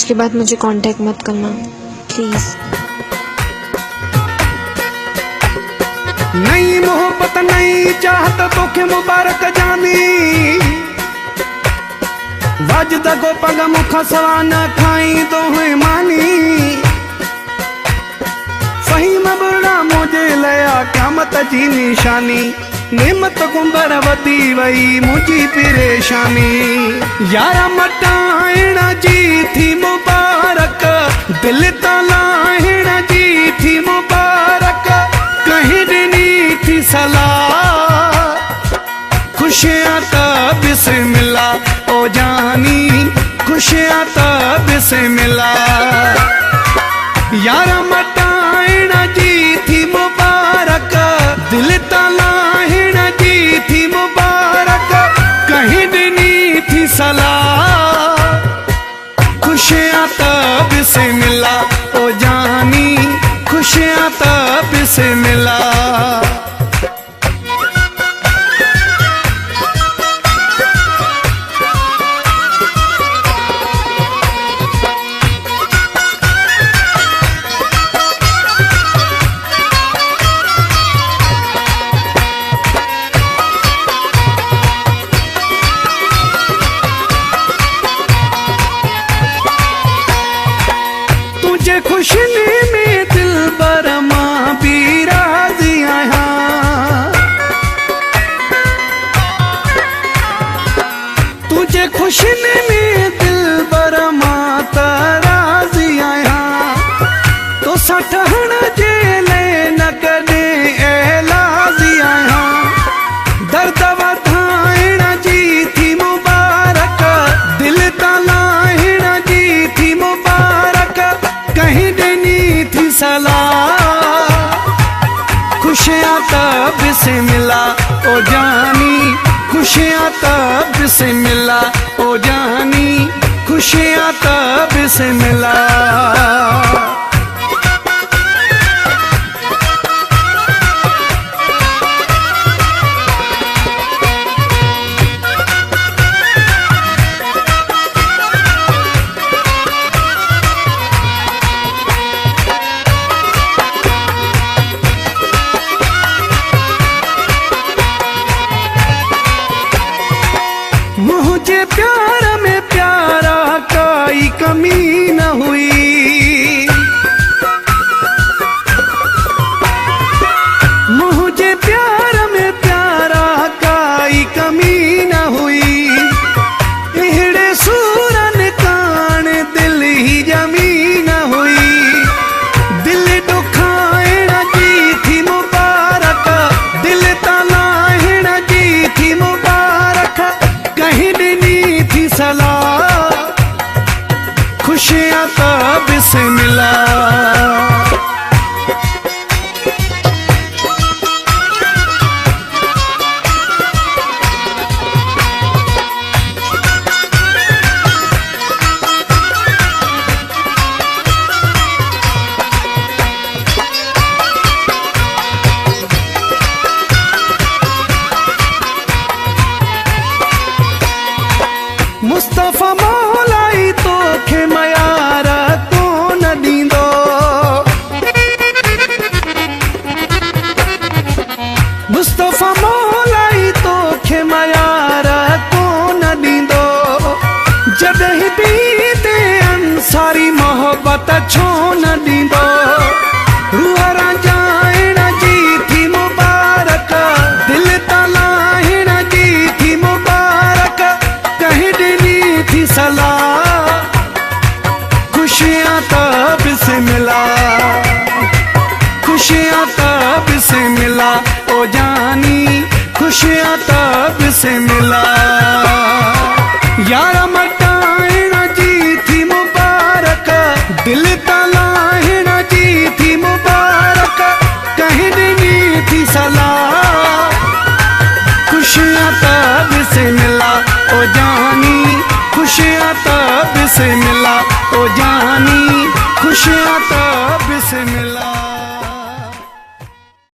आज के बाद मुझे कांटेक्ट मत करना प्लीज। नहीं मोहब्बत नहीं चाहत तोखे मुबारक जानी, वजदा को पग मुख सवाना खाई तो हुए मानी। सही मबड़ा मुझे लया क़यामत जी निशानी, नेमत कुंबर वती वई मुझी परेशानी। यारा मटाइण जी थी मुबारक, दिल तलाइण जी थी मुबारक, कहीं ॾिनी थी सलाह खुशियां त बिस्मिल्लाह ओ जानी, खुशियां त बिस्मिल्लाह। यारा मटाइण जी थी मुबारक, दिल तलाइण जी थी मुबारक, कहीं ॾिनी थी सलाह खुशियां त बिस्मिल्लाह ओ जानी, खुशियां त बिस्मिल्लाह। तुझे खुशनी में दिल बर मां भी राज़ी आहियां, तुझे खुशनी में दिल बर मां त राज़ी आहियां। तो सठहण जे लाइ न कॾहिं एलाज़ी आहियां। दर्द वधाइण जी थी मुबारक, दिल तलाइण जी थी मुबारक, कहीं ॾिनी थी सलाह खुशियां त बिस्मिल्लाह ओ जानी, खुशियां त बिस्मिल्लाह ओ जानी, खुशियां त बिस्मिल्लाह। मुझे प्यार में प्यारा कोई कमी न हुई, मुझे प्यार में प्यारा कोई कमी न हुई। इहड़े सूरन कान दिल ही जमी न हुई। दिल दुखाइण जी थी मुबारक, दिल तलाइण जी थी मुबारक, कहीं ॾिनी थी सलाह खुशियां त बिस्मिल्लाह। मुस्तफ़ा मौलाई तोखे मयार कोन ॾींदो, मुस्तफ़ा मौलाई तोखे मयार कोन ॾींदो। जॾहिं ॾींदे अंसारी मोहब्बत छो न ॾींदो। रूह रंजाइण जी थी मुबारक, दिल तलाइण जी थी मुबारक, कहीं ॾिनी थी सलाह खुशियां त बिस्मिल्लाह, खुशियां त बिस्मिल्लाह ओ जानी, खुशियां त बिस्मिल्लाह। यारा मटाइण जी थी मुबारक, दिल तलाइण जी थी मुबारक, कहीं ॾिनी थी सलाह खुशियां त बिस्मिल्लाह ओ जानी, खुशियां त बिस्मिल्लाह ओ जानी, खुशियां त बिस्मिल्लाह।